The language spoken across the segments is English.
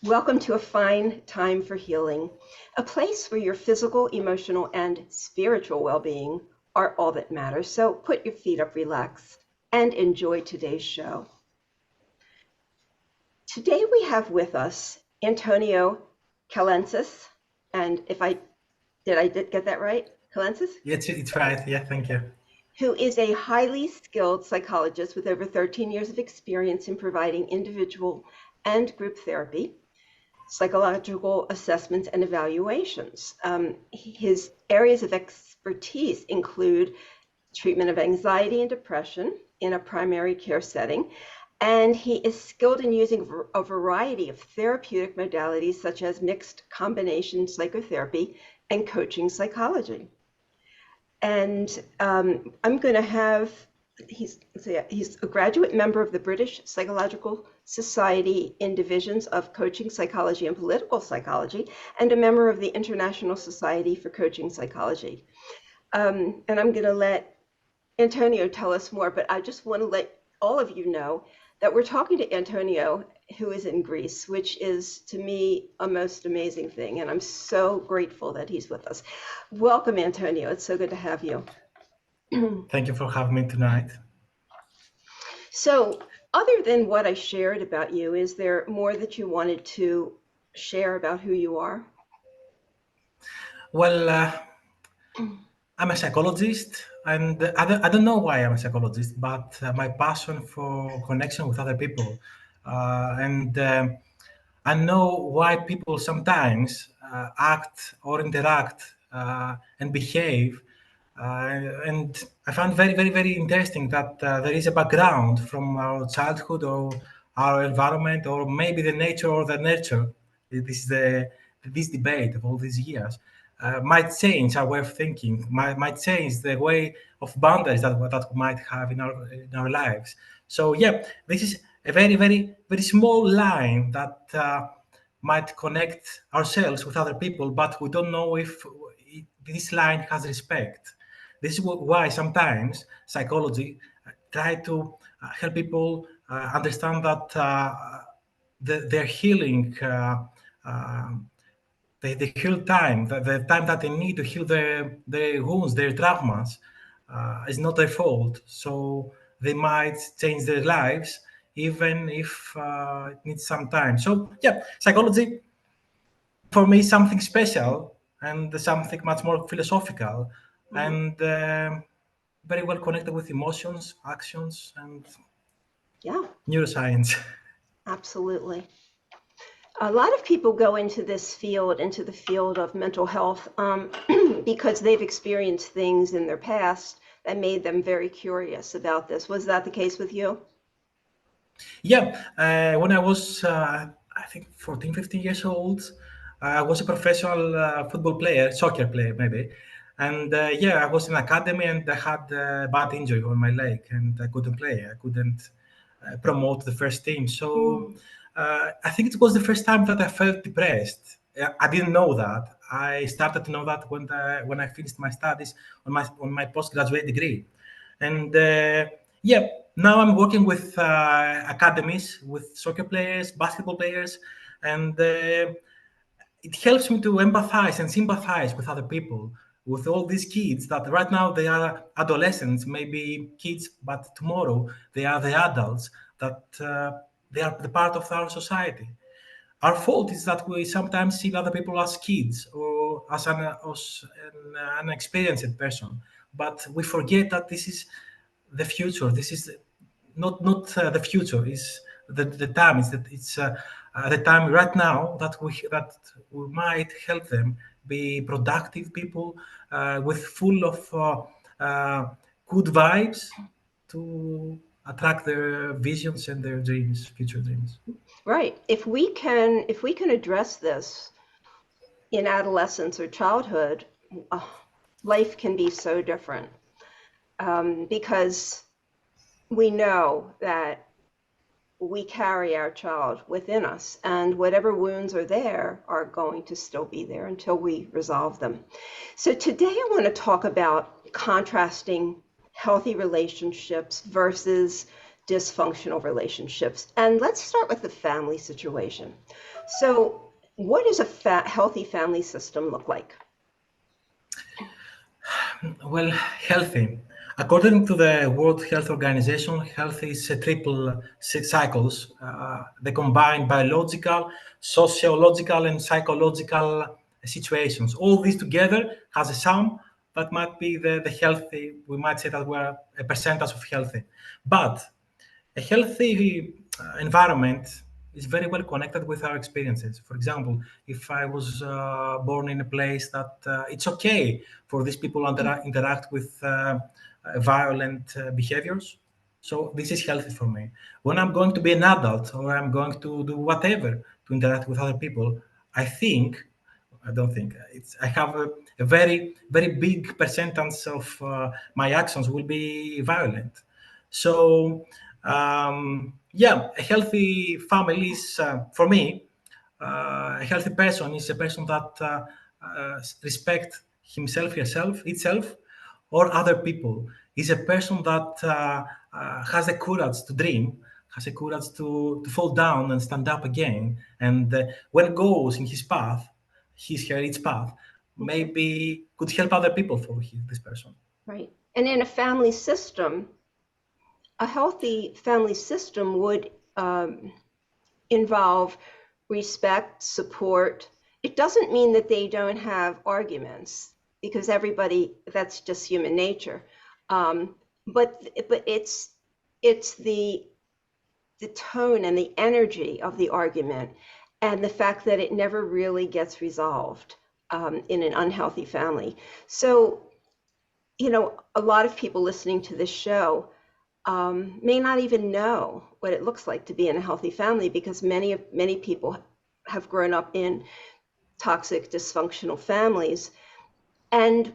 Welcome to a fine time for healing, a place where your physical, emotional, and spiritual well-being are all that matters. So put your feet up, relax, and enjoy today's show. Today we have with us Antonio Kalentzis, and if I did get that right, Kalentzis? It's right. Yeah, thank you. Who is a highly skilled psychologist with over 13 years of experience in providing individual and group therapy, psychological assessments, and evaluations. His areas of expertise include treatment of anxiety and depression in a primary care setting, and he is skilled in using a variety of therapeutic modalities such as mixed combination psychotherapy and coaching psychology. And I'm going to have, he's a graduate member of the British Psychological Society in divisions of coaching psychology and political psychology, and a member of the International Society for Coaching Psychology. And I'm going to let Antonio tell us more, but I just want to let all of you know that we're talking to Antonio, who is in Greece, which is, to me, a most amazing thing. And I'm so grateful that he's with us. Welcome, Antonio. It's so good to have you. Thank you for having me tonight. So, other than what I shared about you, is there more that you wanted to share about who you are? Well, I'm a psychologist, and I don't know why I'm a psychologist, but my passion for connection with other people, and I know why people sometimes act or interact and behave. And I found very, very, very interesting that there is a background from our childhood or our environment, or maybe the nature or the nurture. This debate of all these years might change our way of thinking, might change the way of boundaries that we might have in our lives. So yeah, this is a very, very, very small line that might connect ourselves with other people, but we don't know if this line has respect. This is why sometimes psychology try to help people understand that their healing, the heal time, the time that they need to heal their wounds, their traumas, is not their fault. So they might change their lives, even if it needs some time. So yeah, psychology for me is something special and something much more philosophical, and very well connected with emotions, actions, and neuroscience. Absolutely. A lot of people go into the field of mental health, because they've experienced things in their past that made them very curious about this. Was that the case with you? Yeah, when I was, I think, 14, 15 years old, I was a professional football player, soccer player maybe. And yeah, I was in academy and I had a bad injury on my leg and I couldn't play. I couldn't promote the first team. So I think it was the first time that I felt depressed. I didn't know that. I started to know that when I finished my studies on my postgraduate degree. And yeah, now I'm working with academies, with soccer players, basketball players, and it helps me to empathize and sympathize with other people, with all these kids that right now they are adolescents, maybe kids, but tomorrow they are the adults, that they are the part of our society. Our fault is that we sometimes see other people as kids or as an unexperienced person, but we forget that this is the future. This is not the future. Is the time. Is that it's the time right now that we might help them be productive people with full of good vibes to attract their visions and their dreams, future dreams. Right. If we can address this in adolescence or childhood, life can be so different, because we know that we carry our child within us, and whatever wounds are there are going to still be there until we resolve them. So today I want to talk about contrasting healthy relationships versus dysfunctional relationships. And let's start with the family situation. So, what does a healthy family system look like? Well, healthy. According to the World Health Organization, health is a triple cycles. They combine biological, sociological, and psychological situations. All these together has a sum that might be the healthy. We might say that we're a percentage of healthy. But a healthy environment is very well connected with our experiences. For example, if I was born in a place that it's okay for these people to interact with violent behaviors, so this is healthy for me. When I'm going to be an adult or I'm going to do whatever to interact with other people, I think I don't think it's. I have a very very big percentage of my actions will be violent. So yeah, a healthy family is for me. A healthy person is a person that respect himself, herself, itself, or other people. Is a person that has the courage to dream, has the courage to fall down and stand up again. And when goes in his path, his or its path, Okay. maybe could help other people for this person. Right. And in a family system, a healthy family system would involve respect, support. It doesn't mean that they don't have arguments, because everybody, that's just human nature. But it's the tone and the energy of the argument, and the fact that it never really gets resolved in an unhealthy family. So, a lot of people listening to this show may not even know what it looks like to be in a healthy family, because many people have grown up in toxic, dysfunctional families. And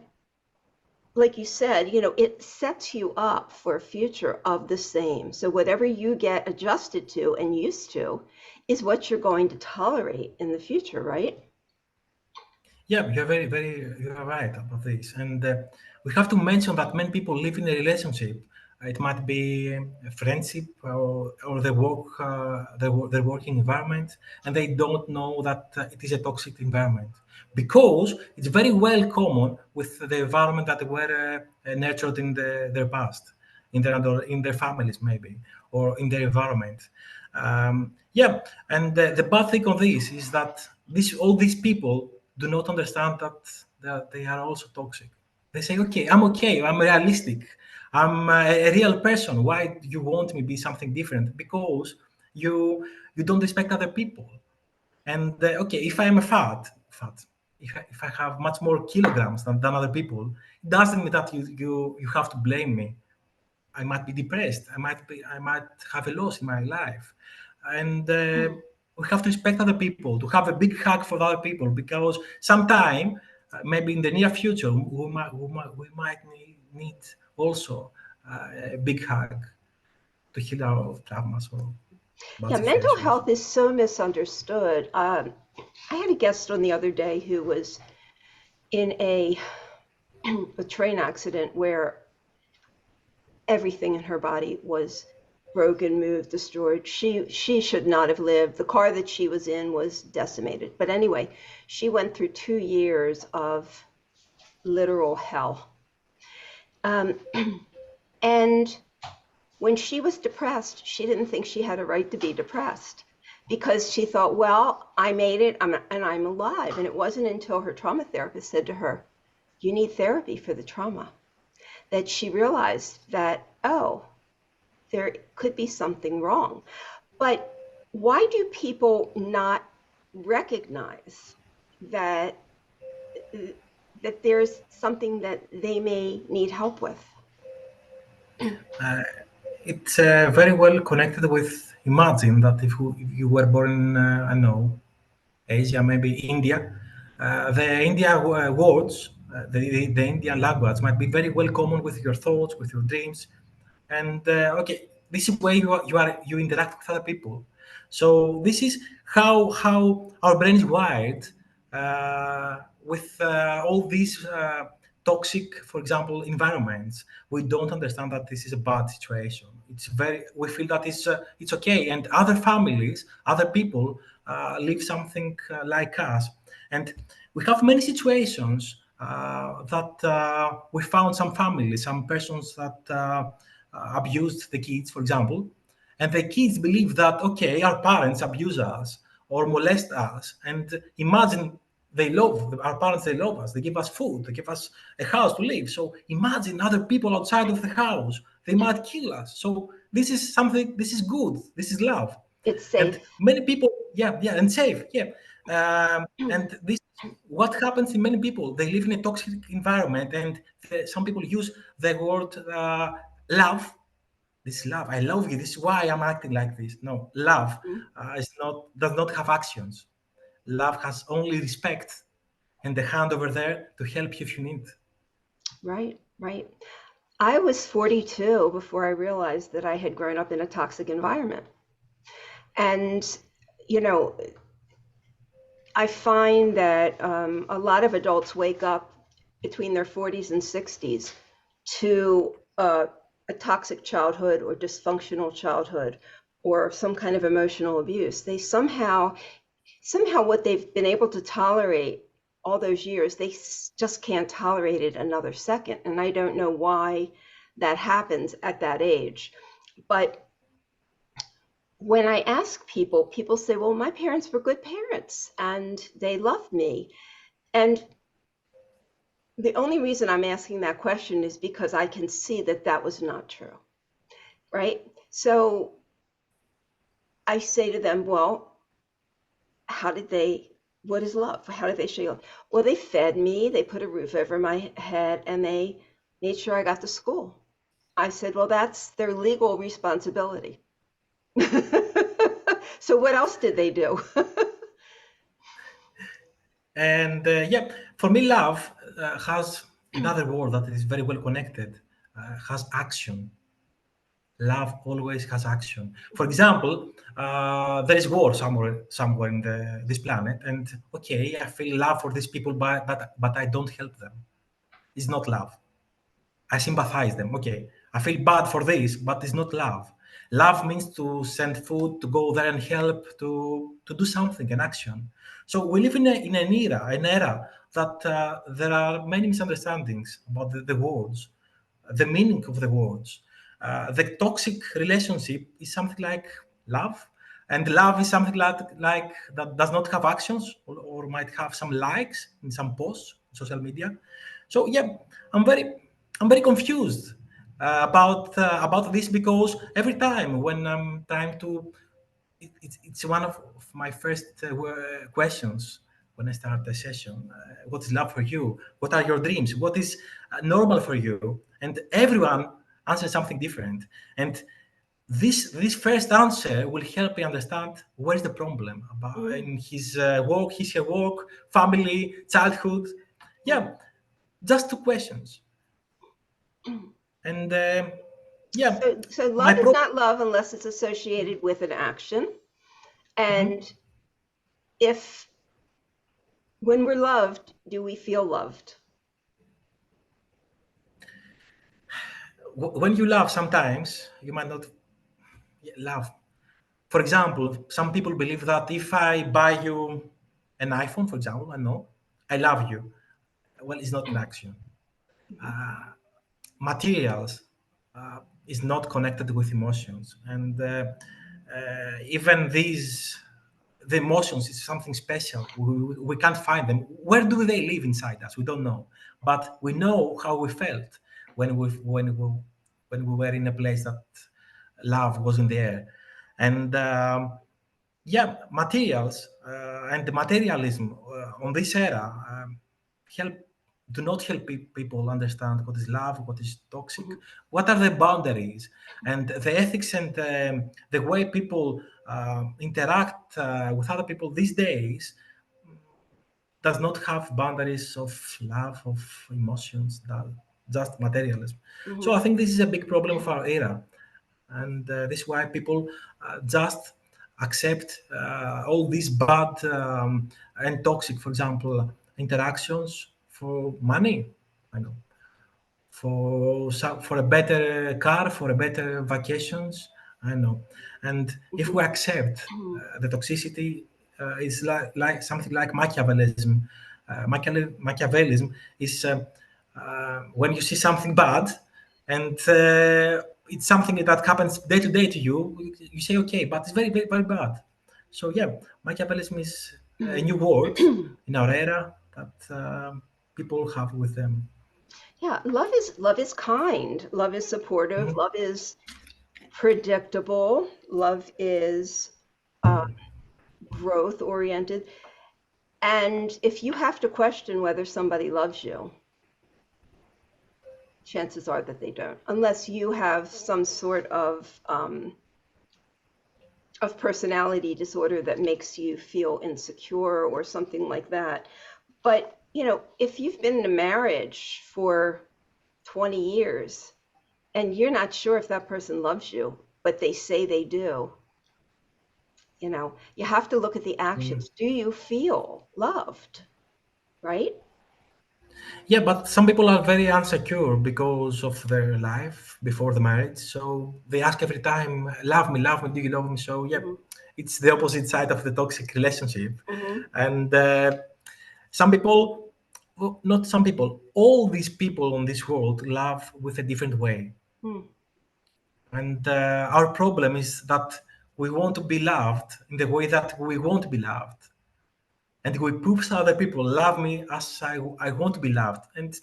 like you said, it sets you up for a future of the same. So whatever you get adjusted to and used to is what you're going to tolerate in the future, right? Yeah, you're you are right about this. And we have to mention that many people live in a relationship. It might be a friendship or their working environment, and they don't know that it is a toxic environment because it's very well common with the environment that they were nurtured in their past, in their families maybe, or in their environment. Yeah, and the bad thing on this is that all these people do not understand that they are also toxic. They say, okay, I'm realistic, I'm a real person. Why do you want me to be something different? Because you don't respect other people. And okay, if I'm a fat, if I have much more kilograms than other people, it doesn't mean that you have to blame me. I might be depressed. I might have a loss in my life, and we have to respect other people. To have a big hug for other people, because sometime, maybe in the near future, we might need also a big hug to heal our traumas or bad Yeah, mental situations. health is so misunderstood. I had a guest on the other day who was in a train accident where everything in her body was broken, moved, destroyed. She should not have lived. The car that she was in was decimated. But anyway, she went through 2 years of literal hell. Um, and when she was depressed, she didn't think she had a right to be depressed, because she thought, well, I made it, and I'm alive. And it wasn't until her trauma therapist said to her, you need therapy for the trauma, that she realized that, oh, there could be something wrong. But why do people not recognize that there's something that they may need help with? Uh, it's very well connected with imagine that if you were born in, I don't know, Asia, maybe India, the India words, the Indian language might be very well common with your thoughts, with your dreams, and okay, this is where you interact with other people. So this is how our brain is wired with all these toxic, for example, environments, we don't understand that this is a bad situation. We feel that it's okay, and other families, other people live something like us, and we have many situations that we found some families, some persons that abused the kids, for example, and the kids believe that okay, our parents abuse us or molest us, and imagine they love our parents, they love us, they give us food, they give us a house to live. So imagine other people outside of the house, they might kill us. So this is something, this is good, this is love. It's And safe. many people, yeah, and safe, yeah. And this, what happens in many people, they live in a toxic environment, and some people use the word love. This love, I love you, this is why I'm acting like this. No, love is not, does not have actions. Love has only respect and the hand over there to help you if you need. Right, right. I was 42 before I realized that I had grown up in a toxic environment. And, you know, I find that a lot of adults wake up between their 40s and 60s to a toxic childhood or dysfunctional childhood or some kind of emotional abuse. They somehow what they've been able to tolerate all those years, they just can't tolerate it another second. And I don't know why that happens at that age. But when I ask people, people say, well, my parents were good parents and they loved me. And the only reason I'm asking that question is because I can see that that was not true, right? So I say to them, well, what is love? How did they show you love? Well, they fed me, they put a roof over my head, and they made sure I got to school. I said, well, that's their legal responsibility. So what else did they do? And yeah, for me, love has another word that is very well connected, has action. Love always has action. For example, there is war somewhere in this planet, and okay, I feel love for these people, but I don't help them. It's not love. I sympathize them. Okay, I feel bad for this, but it's not love. Love means to send food, to go there and help, to do something, an action. So we live in an era that there are many misunderstandings about the words, the meaning of the words. The toxic relationship is something like love, and love is something like that does not have actions or might have some likes in some posts on social media. So yeah, I'm very I'm very confused about this, because every time when I'm trying to, it's one of my first questions when I start a session. What is love for you? What are your dreams? What is normal for you? And everyone answers something different. And this first answer will help me understand where's the problem about Mhm, in his work, his her work, family, childhood. mhm. Yeah, just two questions. And yeah, So my love is problem. not love unless it's associated with an action. And if when we're loved, do we feel loved? When you laugh, sometimes you might not laugh. For example, some people believe that if I buy you an iPhone, for example, I know I love you. Well, it's not an action. Mhm, Materials is not connected with emotions, and even these the emotions is something special. We can't find them. Where do they live inside us? We don't know, but we know how we felt when we were in a place that love was in the air. And yeah, materials and the materialism on this era help do not help people understand what is love, what is toxic, mhm, what are the boundaries, and the ethics, and the way people interact with other people these days does not have boundaries of love, of emotions, that just materialism. So I mhm, think this is a big problem of our era, and this is why people just accept all these bad and toxic, for example, interactions for money. I know, for a better car, for a better vacations. I know, and if Mhm. we accept the toxicity is like something like Machiavellism. Machiavellism is when you see something bad, and it's something that happens day to day to you. You say okay, but it's very very very bad. So yeah, Machiavellism is a new word in our era that people have with them. Yeah, love is kind. Love is supportive. Love is predictable. Love is uh, growth oriented. And if you have to question whether somebody loves you, chances are that they don't, unless you have some sort of personality disorder that makes you feel insecure or something like that. But if you've been in a marriage for 20 years and you're not sure if that person loves you, but they say they do, you have to look at the actions. Do you feel loved, right? Yeah, but some people are very insecure because of their life before the marriage. So they ask every time, love me, do you love me?" So, yeah, Hmm. it's the opposite side of the toxic relationship. Hmm. And some people, well, not some people, all these people on this world love with a different way. Hmm. And our problem is that we want to be loved in the way that we want to be loved. And we push other people love me as I want to be loved, and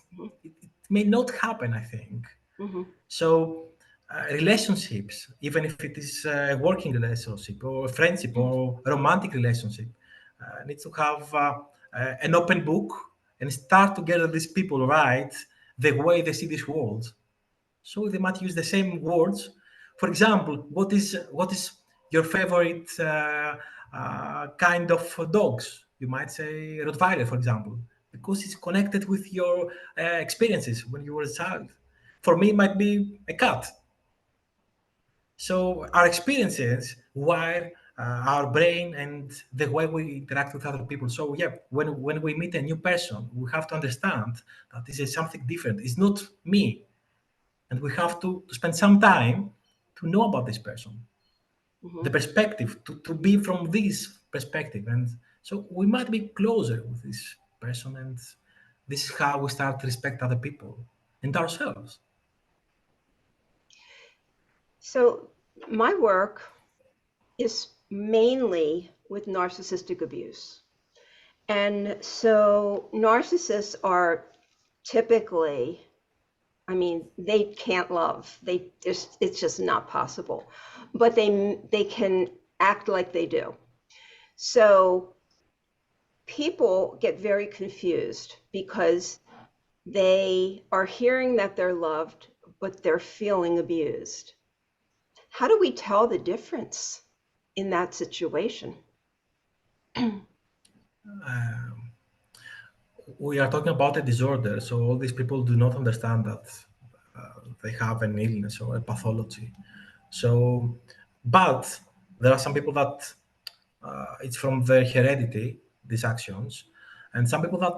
it may not happen, I think. Hmm. So relationships, even if it is a working relationship or a friendship or a romantic relationship, needs to have an open book and start to get these people right the way they see this world. So they might use the same words. For example, what is your favorite kind of dogs? You might say Rottweiler, for example, because it's connected with your experiences when you were a child. For me, it might be a cat. So our experiences wire our brain and the way we interact with other people. So yeah, when we meet a new person, we have to understand that this is something different. It's not me, and we have to spend some time to know about this person, Hmm. the perspective, to be from this perspective. And so we might be closer with this person, and this is how we start to respect other people and ourselves. So my work is mainly with narcissistic abuse. And so narcissists are typically, I mean, they can't love. It's just not possible. But they can act like they do. So people get very confused because they are hearing that they're loved, but they're feeling abused. How do we tell the difference in that situation? We are talking about a disorder, so all these people do not understand that they have an illness or a pathology. So, but there are some people that it's from their heredity, these actions, and some people that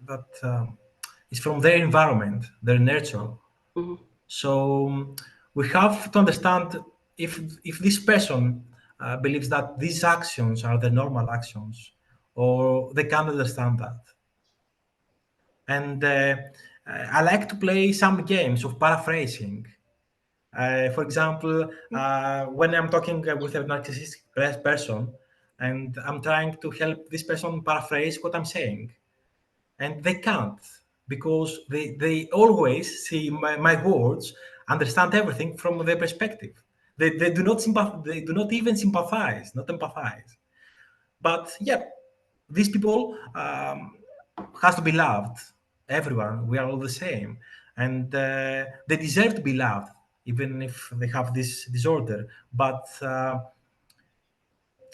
that it's from their environment, their nurture. Mhm. So we have to understand if this person believes that these actions are the normal actions, or they can't understand that. And I like to play some games of paraphrasing. For example, when I'm talking with a narcissistic person, and I'm trying to help this person paraphrase what I'm saying, and they can't, because they always see my words, understand everything from their perspective. They do not they do not even sympathize, not empathize. But yeah, these people has to be loved. Everyone, we are all the same, and they deserve to be loved, even if they have this disorder. But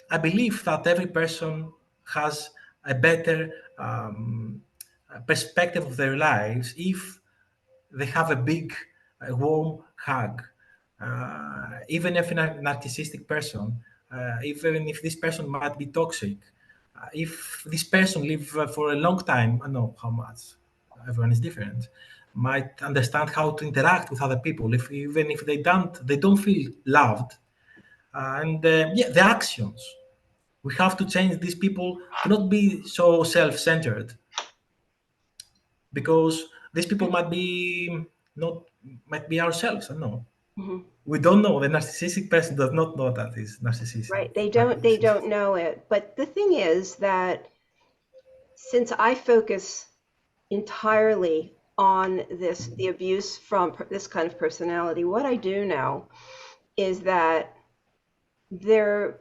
I believe that every person has a better perspective of their lives if they have a big, warm hug. Even if a narcissistic person, even if this person might be toxic, if this person live for a long time, I know how much. everyone is different, might understand how to interact with other people, if even if they don't feel loved. And yeah, the actions. We have to change these people to not be so self-centered, because these people might be not might be ourselves. I don't know. Mhm. We don't know. The narcissistic person does not know that is narcissism. Right. They don't know it. But the thing is that since I focus entirely on the abuse from this kind of personality, what I do know is that their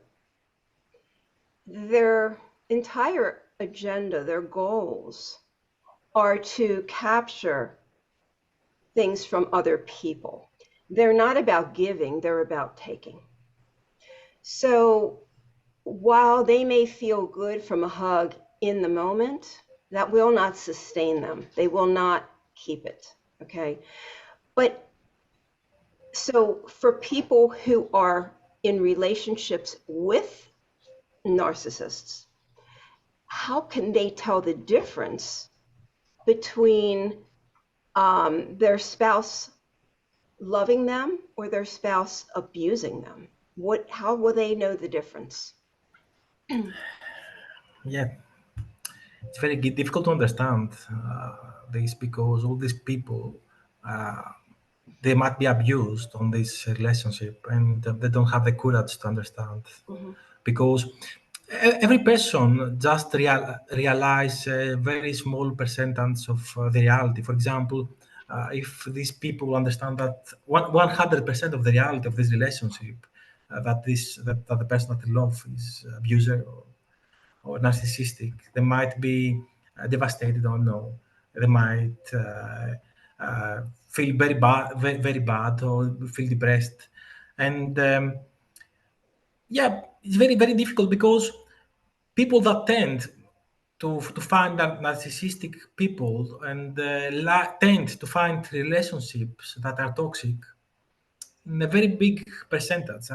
their entire agenda, their goals are to capture things from other people. They're not about giving, they're about taking. So while they may feel good from a hug in the moment, that will not sustain them. They will not keep it. Okay. But so for people who are in relationships with narcissists, how can they tell the difference between their spouse loving them or their spouse abusing them? How will they know the difference? Yeah, it's very difficult to understand this, because all these people, uh, they might be abused on this relationship, and they don't have the courage to understand, Hmm. because every person just realize a very small percentage of the reality. For example, if these people understand that 100% of the reality of this relationship, that the person that they love is abuser or narcissistic, they might be devastated or no. They might feel very bad, or feel depressed. And yeah, it's very difficult, because people that tend to find that narcissistic people, and tend to find relationships that are toxic, in a very big percentage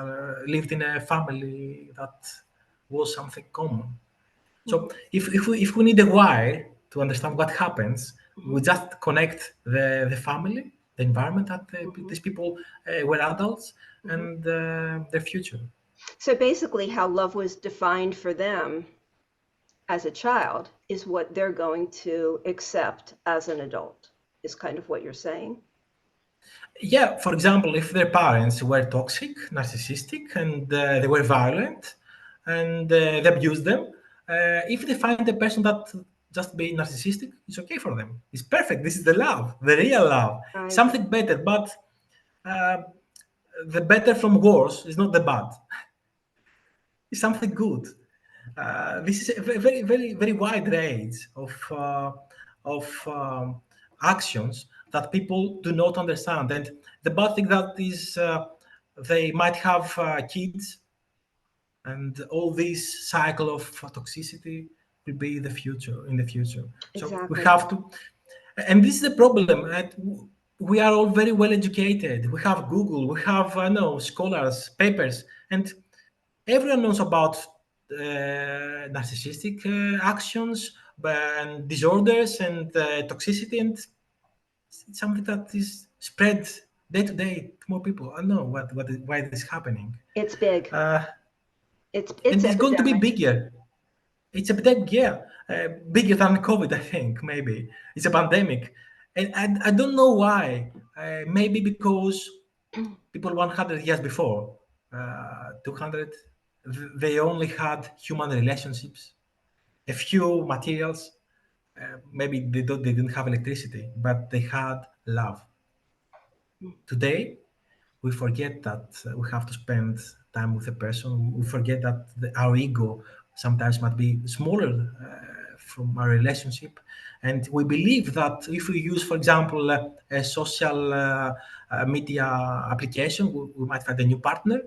lived in a family that was something common. So Hmm. if we need a why to understand what happens, we Hmm. just connect the family, the environment that Hmm. these people were adults, Hmm. and their future. So basically, how love was defined for them as a child is what they're going to accept as an adult, is kind of what you're saying. Yeah, for example, if their parents were toxic, narcissistic, and they were violent, and they abused them, if they find a person that just being narcissistic, it's okay for them. It's perfect. This is the love, the real love, I something better. But uh, the better from worse is not the bad. It's something good. This is a very wide range of actions that people do not understand. And the bad thing that is, they might have kids, and all this cycle of toxicity will be the future in the future. So we exactly. have to, and this is the problem. That we are all very well educated. We have Google, we have scholars, papers, and everyone knows about narcissistic actions and disorders and toxicity, and it's something that is spread day to day to more people. I don't know why this is happening, It's big. uh, It's and it's going to be epidemic. bigger. It's a pandemic, yeah, bigger than COVID. I think maybe it's a pandemic, and I don't know why. Maybe because people 100 years before, 200, they only had human relationships, a few materials. Maybe they didn't have electricity, but they had love. Today, we forget that we have to spend time with a person. We forget that our ego sometimes might be smaller from our relationship. And we believe that if we use, for example, a social media application, we might find a new partner.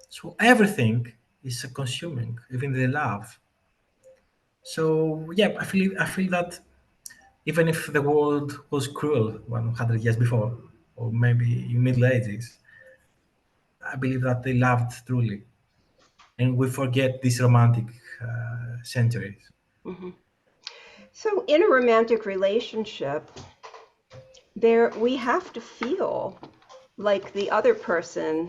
So everything is consuming, even the love. So yeah, I feel that even if the world was cruel 100 years before, or maybe in Middle Ages, I believe that they loved truly, and we forget these romantic centuries. Hmm. So in a romantic relationship, we have to feel like the other person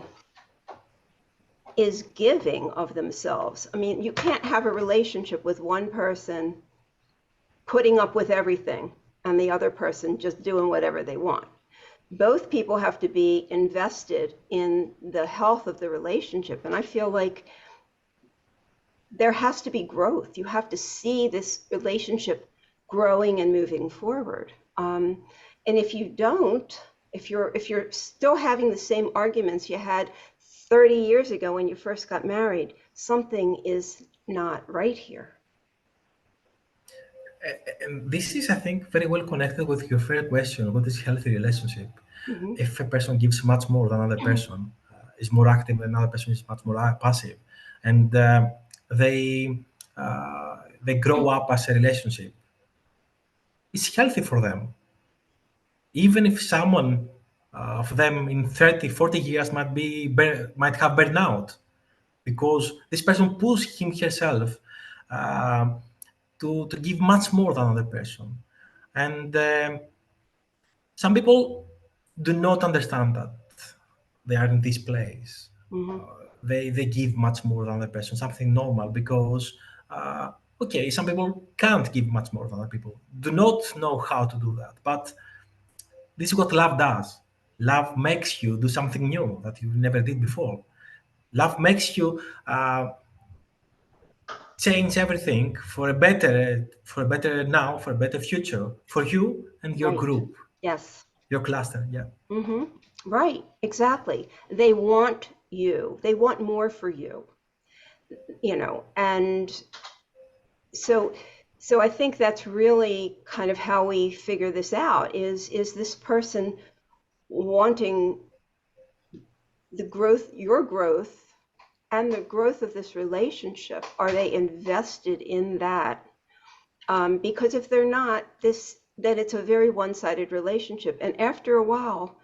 is giving of themselves. I mean, you can't have a relationship with one person putting up with everything and the other person just doing whatever they want. Both people have to be invested in the health of the relationship. And I feel like there has to be growth. You have to see this relationship growing and moving forward. And if you don't, if you're still having the same arguments you had 30 years ago when you first got married, something is not right here. And this is, I think, very well connected with your first question. What is healthy relationship? Mm-hmm. If a person gives much more than another person, is more active than another person is much more passive, and they grow up as a relationship, it's healthy for them. Even if someone of them in 30, 40 years might have burnout, because this person pushed him herself uh, to give much more than another person. And some people do not understand that they are in this place. Mm-hmm. They give much more than other person, something normal, because okay, some people can't give much more than other people, do not know how to do that. But this is what love does. Love makes you do something new that you never did before. Love makes you change everything for a better now, for a better future, for you and your Right. group, Yes. your cluster. Yeah. Mm-hmm. Right. Exactly. They want you. They want more for you, and so I think that's really kind of how we figure this out is this person wanting the growth, your growth, and the growth of this relationship. Are they invested in that? Because if they're not, then it's a very one-sided relationship, and after a while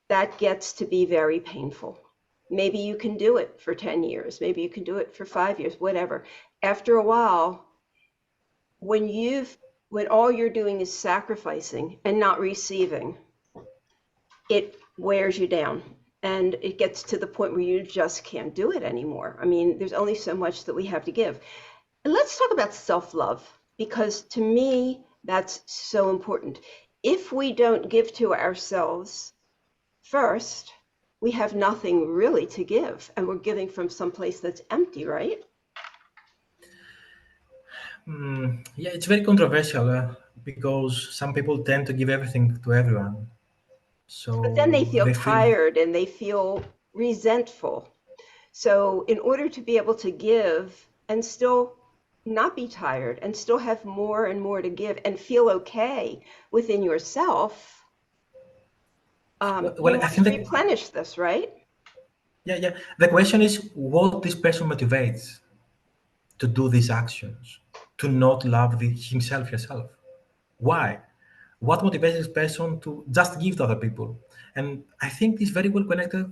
that gets to be very painful. Maybe you can do it for 10 years, maybe you can do it for 5 years, whatever. After a while, when all you're doing is sacrificing and not receiving, it wears you down, and it gets to the point where you just can't do it anymore. I mean, there's only so much that we have to give. And let's talk about self-love, because to me that's so important. If we don't give to ourselves first, we have nothing really to give, and we're giving from some place that's empty, right? Yeah, it's very controversial because some people tend to give everything to everyone. But then they So feel they feel, tired and they feel resentful. So in order to be able to give and still not be tired and still have more and more to give and feel okay within yourself, well, you I must think that, replenish this, right? yeah. The question is what this person motivates to do these actions, to not love himself, herself. Why? What motivates this person to just give to other people? And I think this very well connected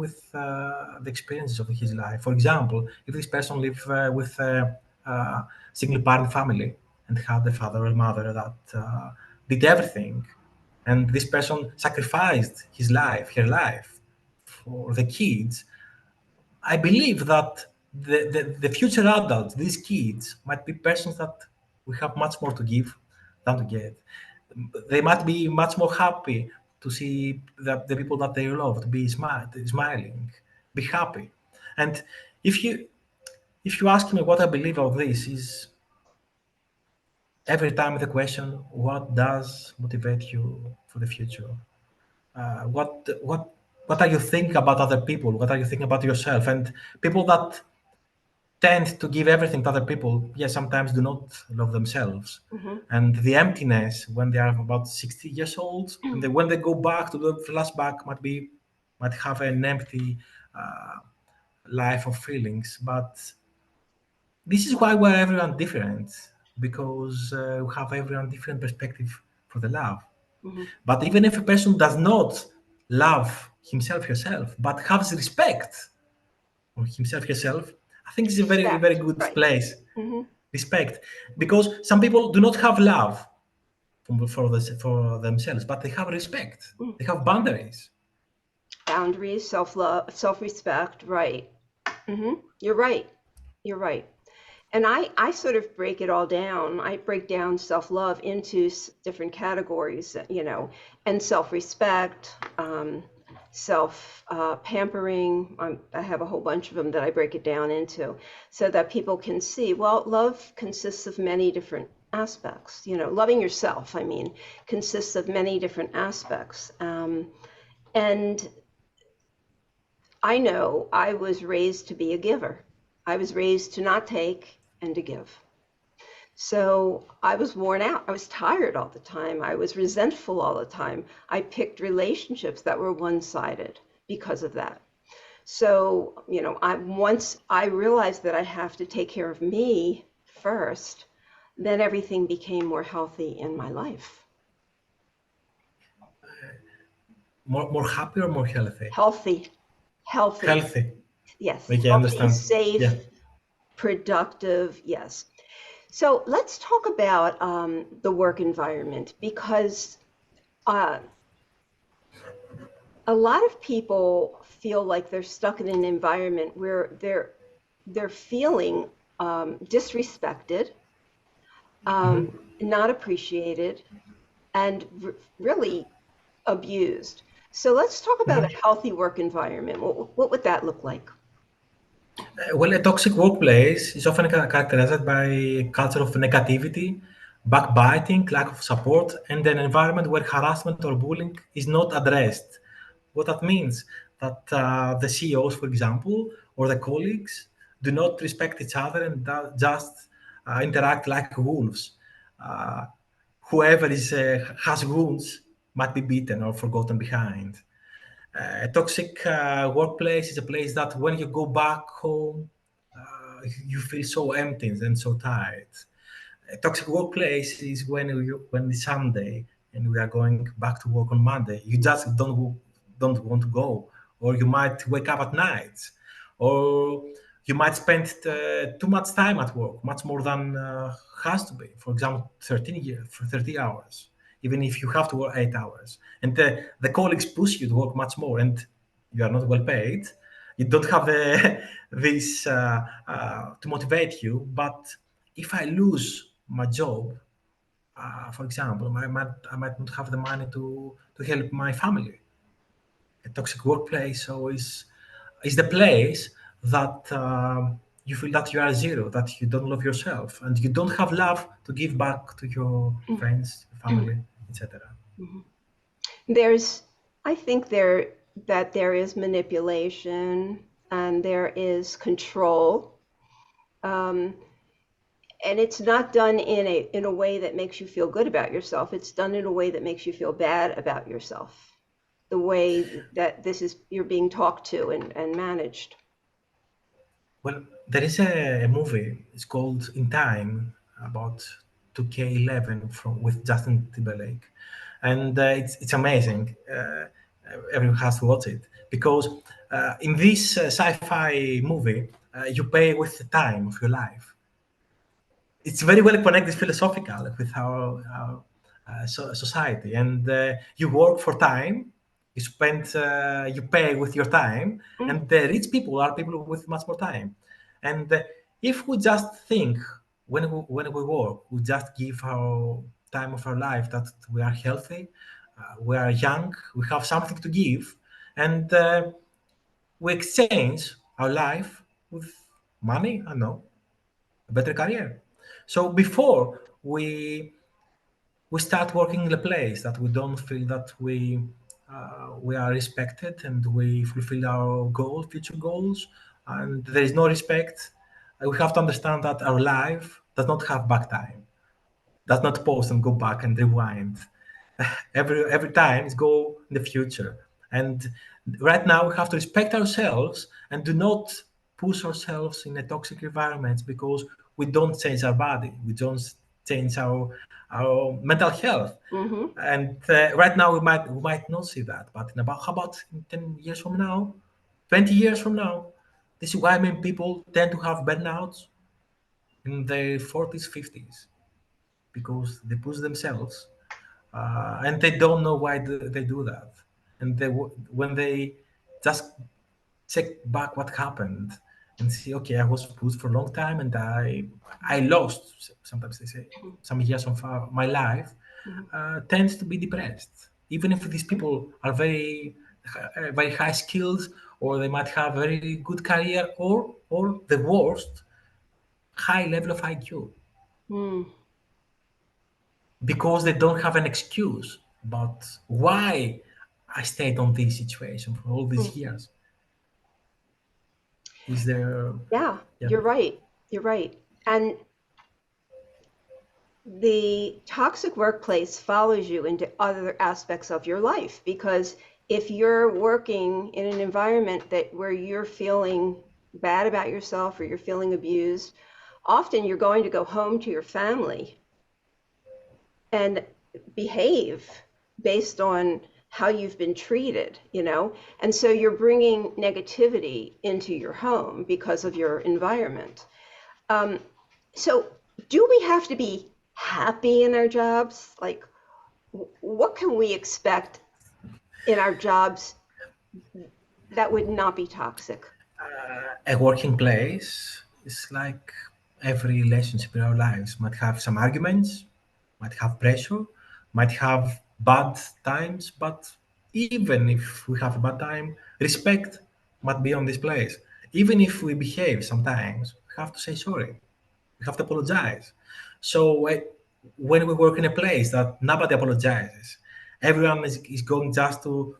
with the experiences of his life. For example, if this person lived with a single parent family and had a father or mother that did everything, and this person sacrificed his life, her life, for the kids, I believe that the future adults, these kids, might be persons that we have much more to give than to get. They might be much more happy to see the people that they love to be smiling, be happy. And if you if you ask me what I believe of this is every time the question, what does motivate you for the future? What are you thinking about other people? What are you thinking about yourself? And people that tend to give everything to other people, yes, sometimes do not love themselves. Hmm. And the emptiness when they are about 60 years old, and when they go back to the flashback, might have an empty uh, life of feelings. But this is why we're everyone different, because we have everyone different perspective for the love. Hmm. But even if a person does not love himself, herself, but has respect for himself, herself, I think it's a very, very Respect, good right. place. Hmm. respect, because some people do not have love for themselves, but they have respect. They have boundaries. Boundaries, self-love, self-respect, right. You're right. You're right. And I sort of break it all down. I break down self-love into different categories, and self-respect, self-pampering. I have a whole bunch of them that I break it down into so that people can see, well, love consists of many different aspects. Loving yourself, consists of many different aspects. And I know I was raised to be a giver. I was raised to not take and to give. So I was worn out. I was tired all the time. I was resentful all the time. I picked relationships that were one-sided because of that. So, once I realized that I have to take care of me first, then everything became more healthy in my life. More happy or more healthy? Healthy. Healthy. Yes. Okay, I Healthy, understand. safe, Yeah. productive. Yes. So let's talk about the work environment, because a lot of people feel like they're stuck in an environment where they're feeling disrespected, not appreciated, and really abused. So let's talk about a healthy work environment. What would that look like? Well, a toxic workplace is often characterized by a culture of negativity, backbiting, lack of support, and an environment where harassment or bullying is not addressed. What that means that the CEOs, for example, or the colleagues do not respect each other and just interact like wolves. Uh, Whoever has wounds might be beaten or forgotten behind. A toxic workplace is a place that when you go back home, you feel so empty and so tired. A toxic workplace is when it's Sunday and we are going back to work on Monday. You just don't want to go, or you might wake up at night, or you might spend too much time at work, much more than has to be. For example, 30 hours, even if you have to work 8 hours, and the colleagues push you to work much more, and you are not well paid. You don't have this to motivate you. But if I lose my job, for example, I might not have the money to help my family. A toxic workplace so is the place that you feel that you are zero, that you don't love yourself, and you don't have love to give back to your friends, your family, etc. I think there is manipulation and there is control. And it's not done in a way that makes you feel good about yourself. It's done in a way that makes you feel bad about yourself. The way that you're being talked to and managed. Well, there is a movie. It's called In Time about 2K11 from with Justin Timberlake, and it's amazing. Everyone has to watch it because in this sci-fi movie, you pay with the time of your life. It's very well connected philosophical with our society, and you work for time. You pay with your time, and the rich people are people with much more time. And if we just think when we work, we just give our time of our life that we are healthy, we are young, we have something to give, and we exchange our life with money. I know a better career. So before we start working in a place that we don't feel that we are respected and we fulfill our future goals, and there is no respect, we have to understand that our life does not have back time. Does not pause and go back and rewind. Every time is go in the future. And right now we have to respect ourselves and do not push ourselves in a toxic environment because we don't change our body. We don't change our mental health. Mm-hmm. And right now we might not see that. But how about in 10 years from now, 20 years from now? This is why many people tend to have burnouts. in their 40s, 50s, because they push themselves, and they don't know why they do that. And when they just check back what happened and see, okay, I was pushed for a long time and I lost, sometimes they say, some years of my life, Mhm. tends to be depressed. Even if these people are very high skills, or they might have very good career, or the worst, high level of IQ, Mm. because they don't have an excuse about why I stayed on this situation for all these Mm. years. Is there, Yeah, yeah, you're right. You're right. And the toxic workplace follows you into other aspects of your life, because if you're working in an environment that where you're feeling bad about yourself or you're feeling abused, often you're going to go home to your family and behave based on how you've been treated, and so you're bringing negativity into your home because of your environment. um, so do we have to be happy in our jobs? Like, what can we expect in our jobs that would not be toxic? a working place is like every relationship in our lives. Might have some arguments, might have pressure, might have bad times, but even if we have a bad time, respect might be on this place. Even if we behave sometimes, we have to say sorry. We have to apologize. So when we work in a place that nobody apologizes, everyone is going just to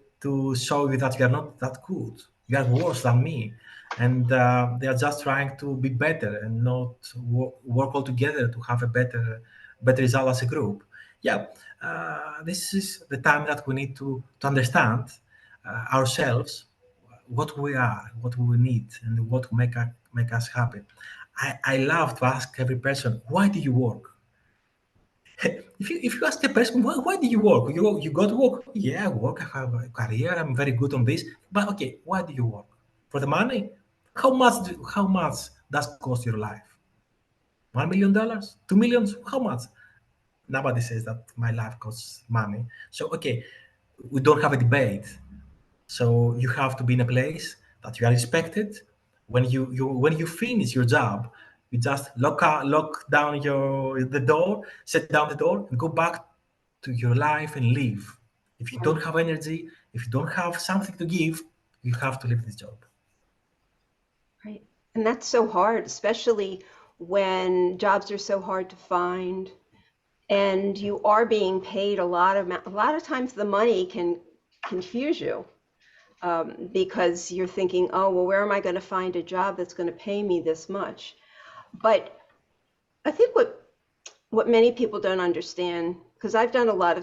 show you that you are not that good. You are worse than me, and they are just trying to be better and not work all together to have a better result as a group. Yeah, this is the time that we need to understand ourselves, what we are, what we need, and what make us happy. I love to ask every person, why do you work? If you ask a person, why do you work? You go to work. Yeah, I work. I have a career. I'm very good on this. But okay, why do you work? For the money? How much does cost your life? $1 million? 2 millions? How much? Nobody says that my life costs money. So okay, we don't have a debate. So you have to be in a place that you are respected. When you finish your job, you just lock down the door, set down the door, and go back to your life and live. If you Right, don't have energy, if you don't have something to give, you have to leave this job. right. And that's so hard, especially when jobs are so hard to find and you are being paid a lot of times the money can confuse you, because you're thinking, oh, well, where am I going to find a job that's going to pay me this much? But I think what many people don't understand, because I've done a lot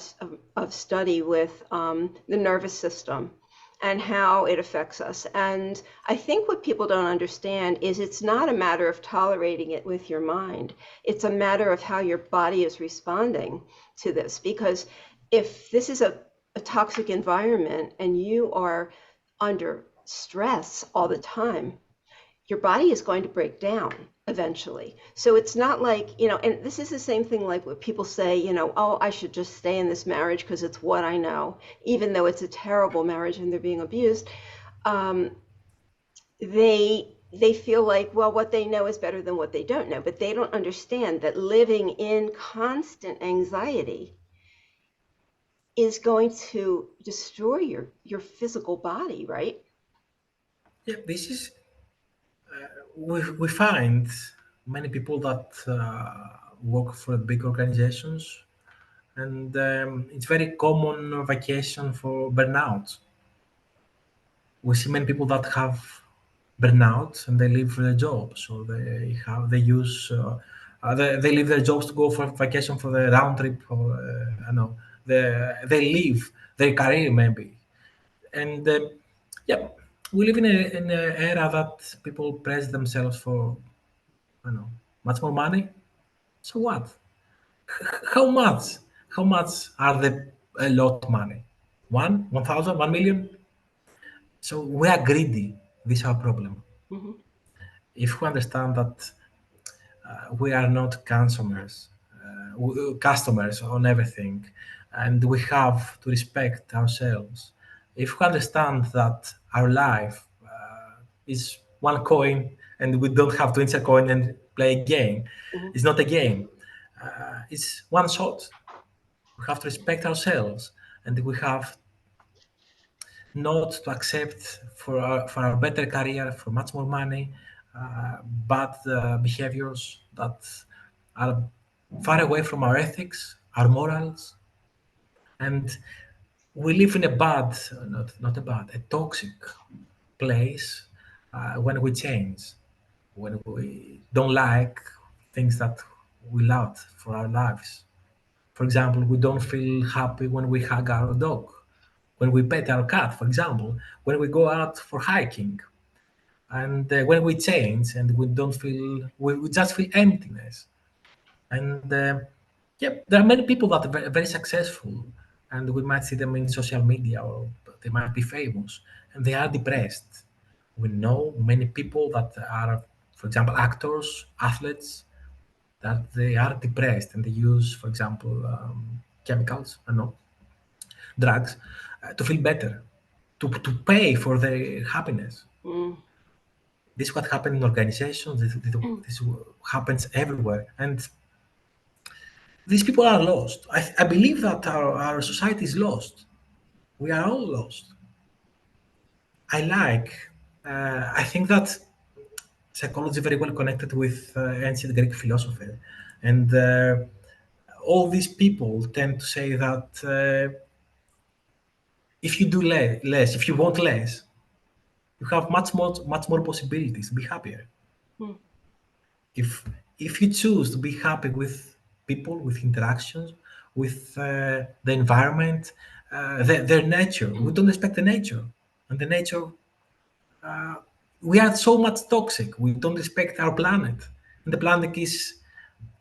of study with the nervous system and how it affects us. And I think what people don't understand is it's not a matter of tolerating it with your mind. It's a matter of how your body is responding to this. Because if this is a toxic environment and you are under stress all the time, your body is going to break down eventually. So it's not like, and this is the same thing like what people say, oh, I should just stay in this marriage because it's what I know, even though it's a terrible marriage and they're being abused. Um, they feel like, well, what they know is better than what they don't know, but they don't understand that living in constant anxiety is going to destroy your physical body, right? Yeah, this is we find many people that work for big organizations, and it's very common vacation for burnout. We see many people that have burnout and they leave their job. So they leave their jobs to go for vacation for the round trip, or I know they leave their career maybe. And yeah, we live in an era that people praise themselves for, much more money. So what? How much? How much are the a lot money? 1,000, 1 million? So we are greedy. This is our problem. Hmm. If we understand that We are not customers on everything, and we have to respect ourselves. If we understand that our life is one coin and we don't have to insert coin and play a game, Mhm. it's not a game. It's one shot. We have to respect ourselves, and we have not to accept for our better career, for much more money, bad behaviors that are far away from our ethics, our morals, and we live in a bad, not a bad, a toxic place when we change, when we don't like things that we love for our lives. For example, we don't feel happy when we hug our dog, when we pet our cat, for example, when we go out for hiking, and when we change and we don't feel, we just feel emptiness. And yeah, there are many people that are very, very successful, and we might see them in social media or they might be famous, and they are depressed. We know many people that are, for example, actors, athletes, that they are depressed and they use, for example, chemicals, I don't know, drugs, to feel better, to pay for their happiness. Mm. This is what happens in organizations. This happens everywhere, and these people are lost. I believe that our society is lost. We are all lost. I like. I think that psychology is very well connected with ancient Greek philosophy, and all these people tend to say that if you do less, if you want less, you have much more possibilities to be happier. Mm. if if you choose to be happy with people, with interactions, with the environment, their nature, we don't respect the nature, and the nature, we are so much toxic, we don't respect our planet, and the planet is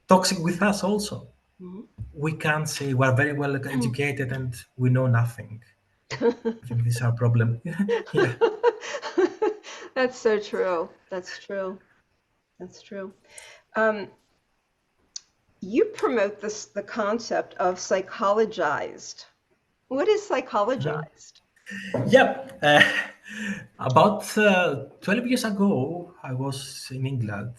toxic with us also. Mhm. We can't say we are very well educated and we know nothing. I think this is our problem. Yeah. That's so true. That's true. That's true. Um, you promote the concept of psychologized. What is psychologized? Yep. About 12 years ago, I was in England.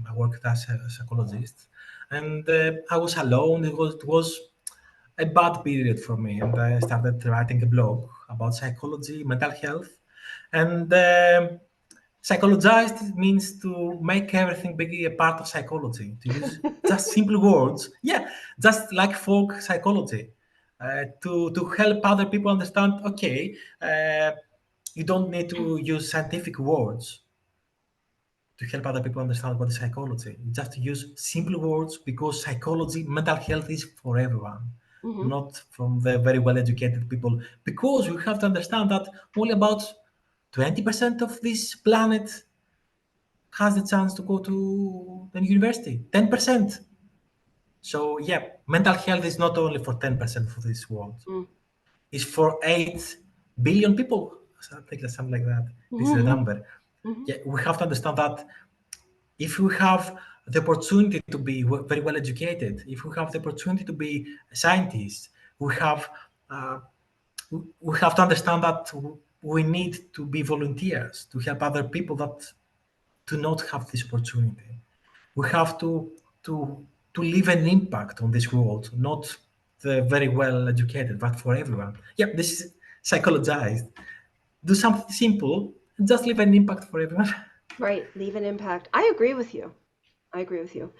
I worked as a psychologist, and I was alone. It was a bad period for me, and I started writing a blog about psychology, mental health, and psychologized means to make everything be a part of psychology, to use just simple words. Yeah, just like folk psychology, to help other people understand. Okay, you don't need to use scientific words to help other people understand what is psychology. You just use simple words because psychology, mental health is for everyone, Hmm. not from the very well educated people. Because we have to understand that only about 20% of this planet has the chance to go to the university. 10%. So yeah, mental health is not only for 10% of this world. It's for 8 billion people. Something like that. This is the Hmm. number. Hmm. Yeah, we have to understand that if we have the opportunity to be very well educated, if we have the opportunity to be scientists, we have uh, we have to understand that we need to be volunteers to help other people that do not have this opportunity. We have to to leave an impact on this world, not the very well educated, but for everyone. Yeah, this is psychologized. Do something simple and just leave an impact for everyone. Right. Leave an impact. I agree with you. I agree with you.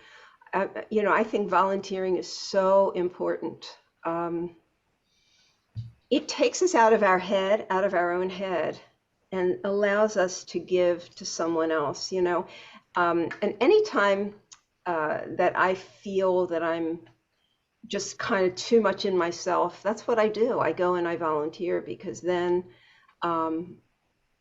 I think volunteering is so important. Um, it takes us out of our head, out of our own head, and allows us to give to someone else, And anytime that I feel that I'm just kind of too much in myself, that's what I do. I go and I volunteer because then, um,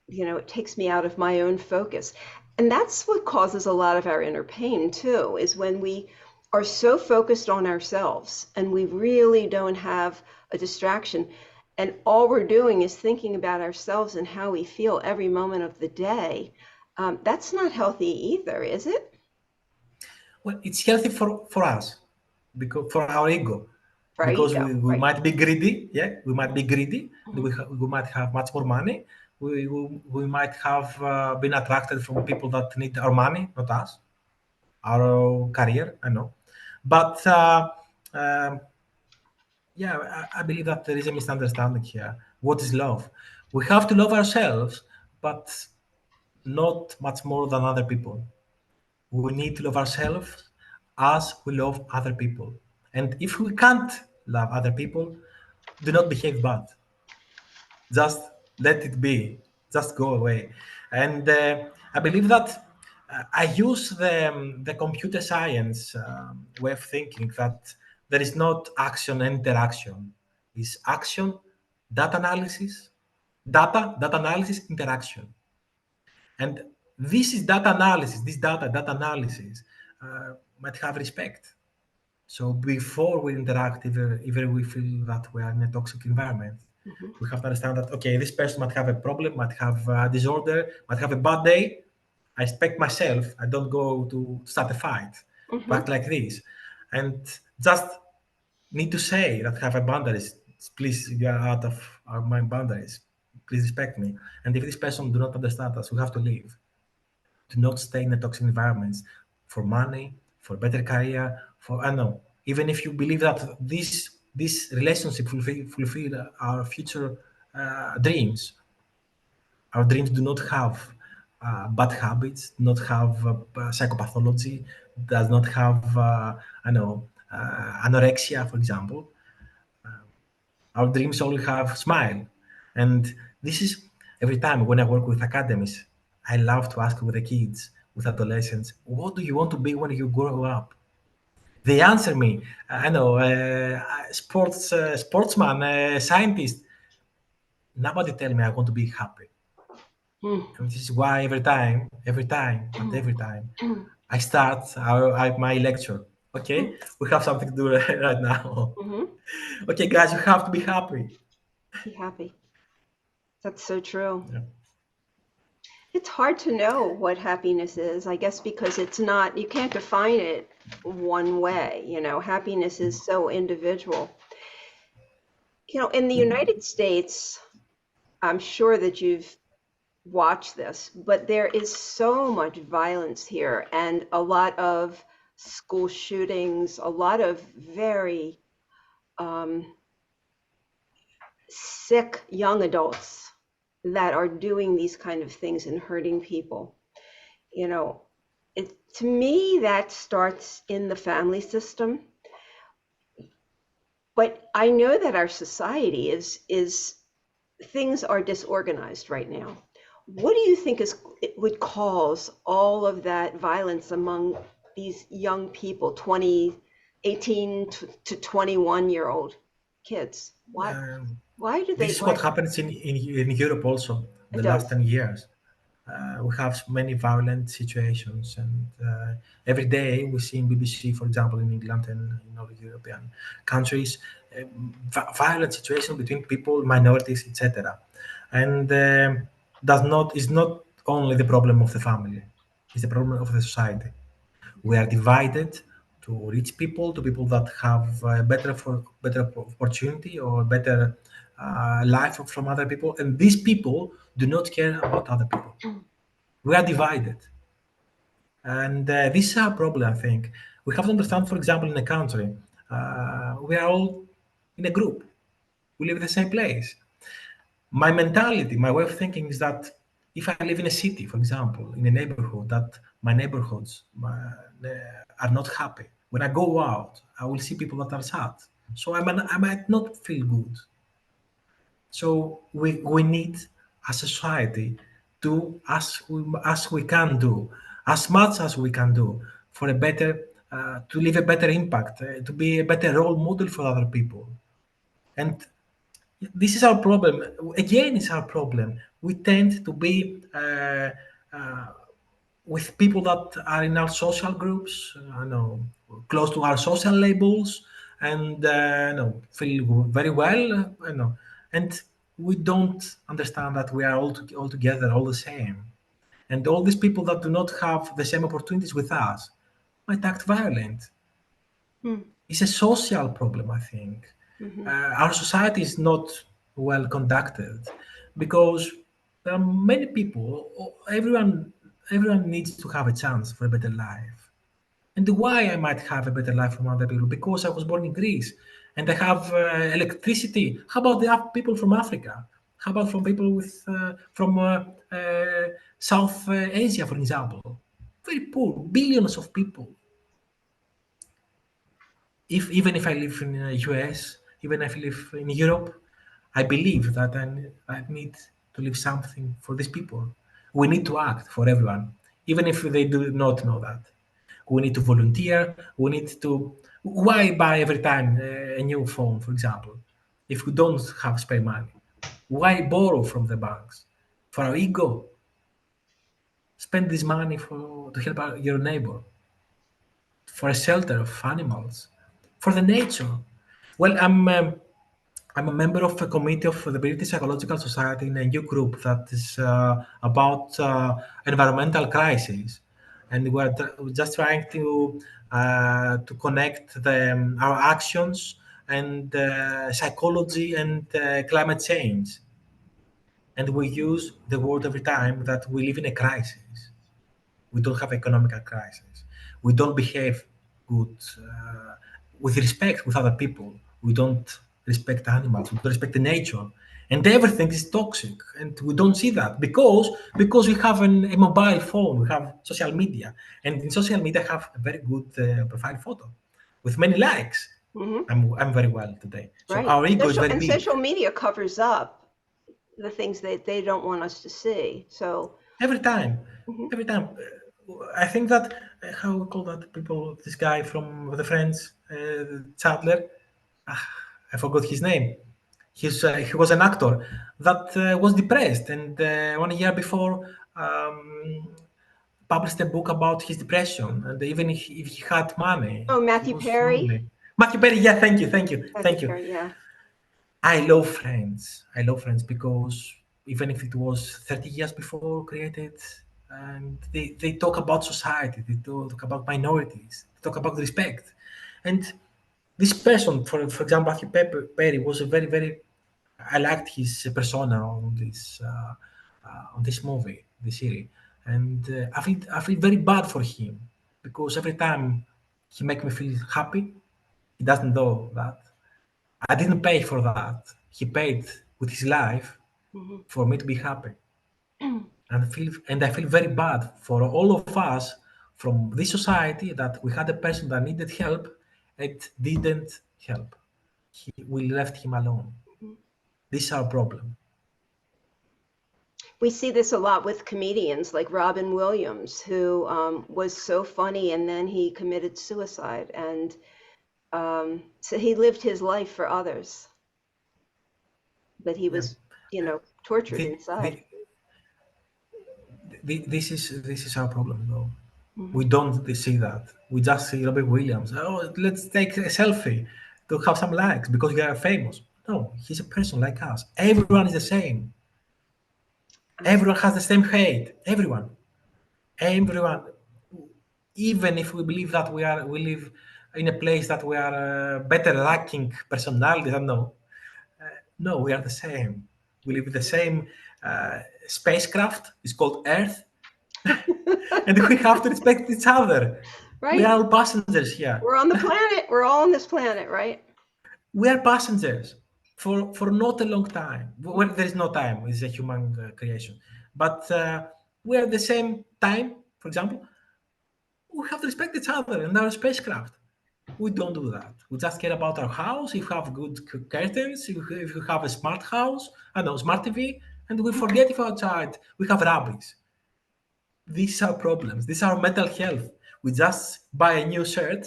it takes me out of my own focus. And that's what causes a lot of our inner pain too, is when we are so focused on ourselves and we really don't have a distraction. And all we're doing is thinking about ourselves and how we feel every moment of the day. That's not healthy either, is it? Well, it's healthy for us, because for our ego, For our because ego, we right? might be greedy. Yeah, we might Mhm, be greedy. And mhm, we might have much more money. We might have been attracted from people that need our money, not us, our career. I know, but um, yeah, I believe that there is a misunderstanding here. What is love? We have to love ourselves, but not much more than other people. We need to love ourselves as we love other people. And if we can't love other people, do not behave bad. Just let it be. Just go away. And I believe that I use the computer science way of thinking, that there is not action and interaction. It's action, data analysis, data analysis, interaction. And this is data analysis, this data analysis might have respect. So before we interact, either we feel that we are in a toxic environment, mhm, we have to understand that, okay, this person might have a problem, might have a disorder, might have a bad day. I respect myself. I don't go to start a fight, to mhm, act like this. And just need to say that have a boundaries. Please, you are out of my boundaries. Please respect me. And if this person do not understand us, we have to leave. Do not stay in a toxic environments for money, for better career, for I don't know. Even if you believe that this relationship fulfill our future dreams, our dreams do not have bad habits, do not have psychopathology, does not have I know anorexia, for example. Our dreams only have smile. And this is every time when I work with academies, I love to ask with the kids, with adolescents, what do you want to be when you grow up? They answer me, I know, sportsman, scientist. Nobody tell me I want to be happy. And this is why but every time, I start my lecture. Okay, we have something to do right now. mhm. Okay, guys, you have to be happy. Be happy. That's so true. Yeah. It's hard to know what happiness is, I guess, because it's not, you can't define it one way. Happiness is so individual. In the United States, I'm sure that you've watched this, but there is so much violence here and a lot of school shootings, a lot of very um, sick young adults that are doing these kind of things and hurting people. You know, to me, that starts in the family system. But I know that our society is things are disorganized right now. What do you think is it would cause all of that violence among these young people, 18 to 21-year-old kids? Um, Why do this they, is what why happens in Europe also, it the last does? 10 years. We have many violent situations, and every day we see in BBC, for example, in England and in other European countries, violent situation between people, minorities, etc. And does not is not only the problem of the family; it's the problem of the society. We are divided to rich people, to people that have better opportunity or better life from other people, and these people do not care about other people. We are divided, and this is our problem. I think we have to understand. For example, in a country, we are all in a group. We live in the same place. My mentality, my way of thinking is that if I live in a city, for example, in a neighborhood, that my neighborhoods are not happy. When I go out, I will see people that are sad. So I might not feel good. So we need a society to as we can do, as much as we can do for a better to leave a better impact, to be a better role model for other people. And this is our problem. Again, it's our problem. We tend to be uh, with people that are in our social groups, I know, close to our social labels, and feel very well, and we don't understand that we are all together, all the same. And all these people that do not have the same opportunities with us, might act violent. Hmm. It's a social problem, I think. Mm-hmm. Our society is not well conducted because there are many people, everyone needs to have a chance for a better life. And why I might have a better life from other people? Because I was born in Greece and I have electricity. How about the people from Africa? How about from people from South Asia, for example? Very poor, billions of people. If even if I live in US, even if I live in Europe, I believe that I need to leave something for these people. We need to act for everyone, even if they do not know that. We need to volunteer. We need to. Why buy every time a new phone, for example, if we don't have spare money? Why borrow from the banks for our ego? Spend this money to help your neighbor, for a shelter of animals, for the nature. Well, I'm a member of a committee of the British Psychological Society in a new group that is about environmental crisis, and we're just trying to connect our actions and psychology and climate change. And we use the word every time that we live in a crisis. We don't have economical crisis. We don't behave good with respect with other people. We don't respect animals. We don't respect the nature, and everything is toxic. And we don't see that because we have a mobile phone. We have social media, and in social media, I have a very good profile photo with many likes. Mm-hmm. I'm very well today. So Right. our ego is Social very and big. social media covers up the things that they don't want us to see. So, Every time, mhm. every time. I think that how we call that people? This guy from the Friends, Chandler. Ah, I forgot his name. He was an actor that was depressed, and 1 year before published a book about his depression. And even if he had money, Oh, he Matthew was Perry. lonely. Matthew Perry, yeah, thank you, thank you, Matthew thank you. Perry, yeah. I love Friends. I love Friends because even if it was 30 years before created, and they talk about society, they talk about minorities, they talk about respect. And this person, for example, Matthew Perry, was a very. I liked his persona on this movie, the series, and I feel very bad for him because every time he make me feel happy, he doesn't know that. I didn't pay for that. He paid with his life Mhm. for me to be happy. And I feel very bad for all of us from this society that we had a person that needed help and didn't help. We left him alone. This is our problem. We see this a lot with comedians like Robin Williams, who was so funny and then he committed suicide. And so he lived his life for others, but he Yeah. was, tortured The, inside. the, this is our problem, though. We Hmm. don't see that. We just see Robert Williams. Oh, let's take a selfie to have some likes because we are famous. No, he's a person like us. Everyone is the same. Everyone has the same hate. Everyone. Even if we believe that we live in a place that we are better lacking personalities, I don't know. No, we are the same. We live in the same spacecraft. It's called Earth, and we have to respect each other. We Right? are all passengers here. We're on the planet. We're all on this planet, right? We are passengers for not a long time. Well, there is no time; it's a human creation. But we are the same time. For example, we have to respect each other and our spacecraft. We don't do that. We just care about our house. If we have good curtains, if we have a smart house, I know, smart TV, and we forget if outside we have rabbits. These are problems. These are mental health. We just buy a new shirt,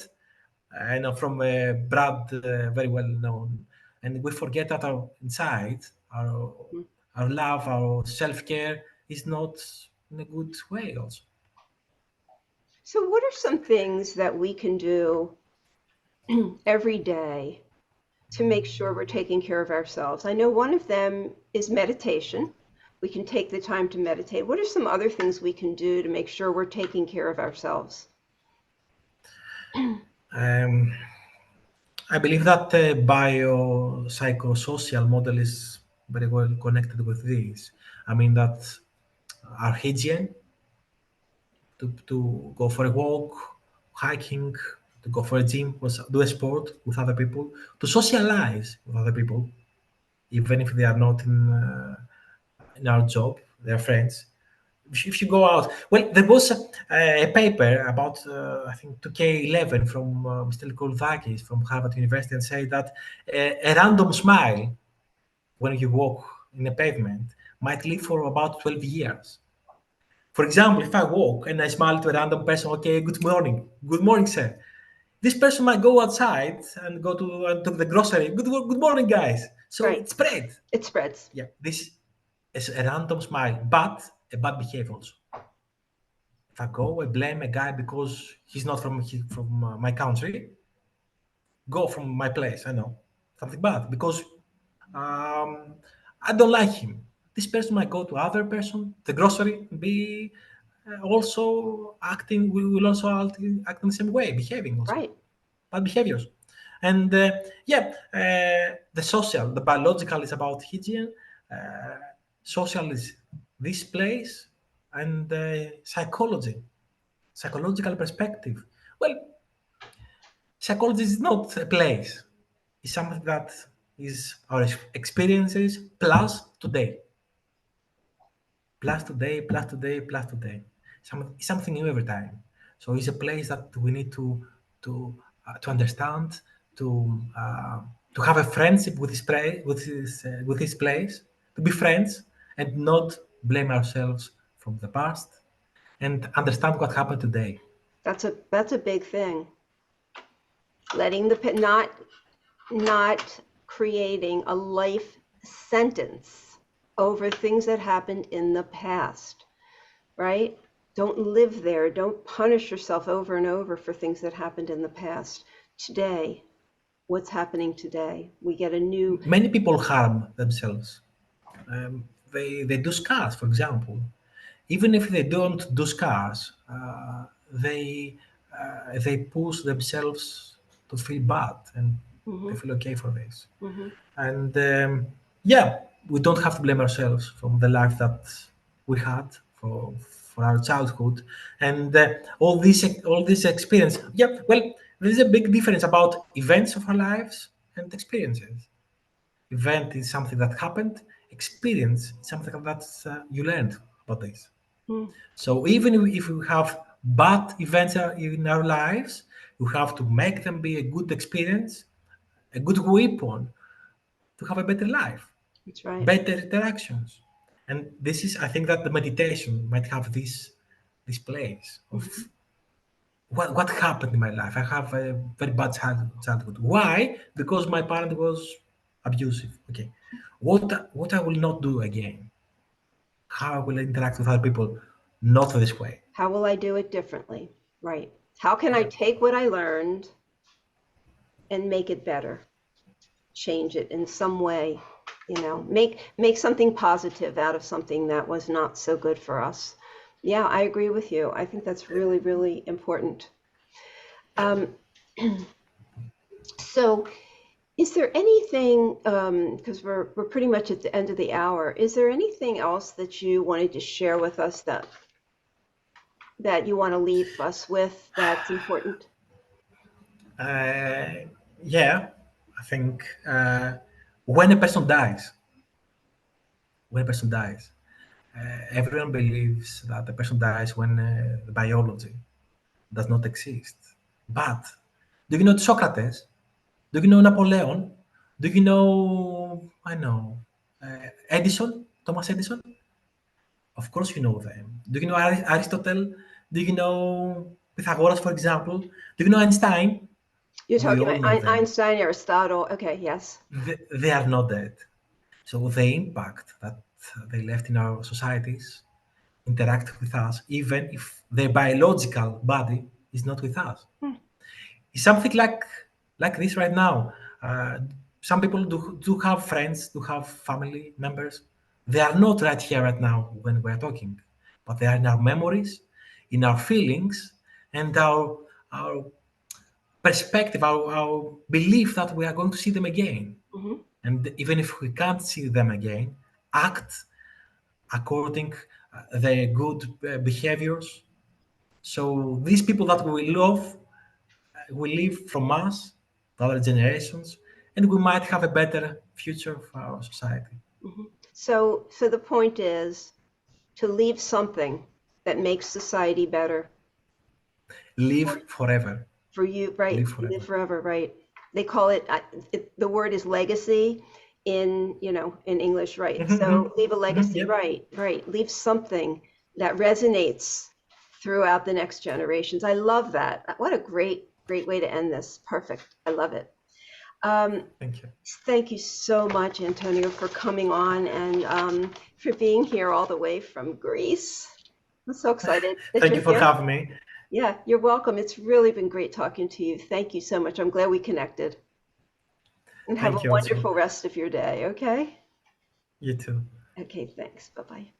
I know from a brand very well known, and we forget that our inside, our love, our self care is not in a good way. Also, So, what are some things that we can do every day to make sure we're taking care of ourselves? I know one of them is meditation. We can take the time to meditate. What are some other things we can do to make sure we're taking care of ourselves? Um, I believe that the biopsychosocial model is very well connected with this. I mean that our hygiene, to go for a walk, hiking, to go for a gym, do a sport with other people, to socialize with other people, even if they are not in our job, they are friends. If you go out, well, there was a paper about I think 2K11 from Mr. Koulvakis from Harvard University, and say that a random smile when you walk in a pavement might live for about 12 years. For example, if I walk and I smile to a random person, okay, good morning, sir. This person might go outside and go to the grocery. Good morning, guys. So Right. it spread. It spreads. Yeah, this is a random smile, but a bad behavior also. If I go and blame a guy because he's not from my country, go from my place. I know something bad because um, I don't like him. This person might go to other person, the grocery, be also acting. We will also act in the same way, behaving also Right. bad behaviors. And the social, the biological is about hygiene. Social is this place, and psychological perspective. Well, psychology is not a place. It's something that is our experiences plus today, plus today, plus today, plus today. Something new every time. So it's a place that we need to understand, to uh, to have a friendship with this place, with this place, to be friends and not blame ourselves from the past, and understand what happened today. That's a big thing. Letting not creating a life sentence over things that happened in the past, right? Don't live there. Don't punish yourself over and over for things that happened in the past. Today, what's happening today? We get a new, Many people harm themselves. They do scars, for example. Even if they don't do scars, they push themselves to feel bad, and they mhm, feel okay for this. mhm, And yeah, we don't have to blame ourselves from the life that we had for our childhood, and all this experience. Yeah, well, there is a big difference about events of our lives and experiences. Event is something that happened. Experience is something that you learned about this. mm. So even if we have bad events in our lives, you have to make them be a good experience, a good weapon to have a better life, That's right. better interactions. And this is, I think, that the meditation might have this place of Mhm. what happened in my life. I have a very bad childhood. Why? Because my parent was abusive. Okay, what I will not do again? How I will interact with other people? Not this way. How will I do it differently? Right. How can I Yeah. take what I learned and make it better? Change it in some way, make something positive out of something that was not so good for us. Yeah, I agree with you. I think that's really, really important. Um, so is there anything, because we're pretty much at the end of the hour, is there anything else that you wanted to share with us that you want to leave us with that's important? Uh, yeah, I think when a person dies, when a person dies, everyone believes that the person dies when the biology does not exist. But do you know Socrates? Do you know Napoleon? Do you know, I know, Edison, Thomas Edison? Of course you know them. Do you know Aristotle? Do you know Pythagoras, for example? Do you know Einstein? You're We talking all about know them. Einstein, Aristotle. Okay, yes. They are not dead. So the impact that they left in our societies interact with us, even if their biological body is not with us. Hmm. It's something like this right now. Uh, some people do have friends, do have family members. They are not right here right now when we're talking, but they are in our memories, in our feelings, and our perspective, our belief that we are going to see them again. Hmm. And even if we can't see them again, act according their good behaviors. So these people that we love will live from us, the other generations, and we might have a better future for our society. Hmm. So the point is to leave something that makes society better Live forever. for you, right? Live Live forever. forever, right? They call it, the word is legacy in, in English, right? So leave a legacy, Yep. right, right. Leave something that resonates throughout the next generations. I love that. What a great way to end this. Perfect. I love it. Um, Thank you. Thank you so much, Antonio, for coming on and for being here all the way from Greece. I'm so excited that Thank you're you for here. having me. Yeah, you're welcome. It's really been great talking to you. Thank you so much. I'm glad we connected. And have a Thank you also. wonderful rest of your day, okay? You too. Okay, thanks. Bye-bye.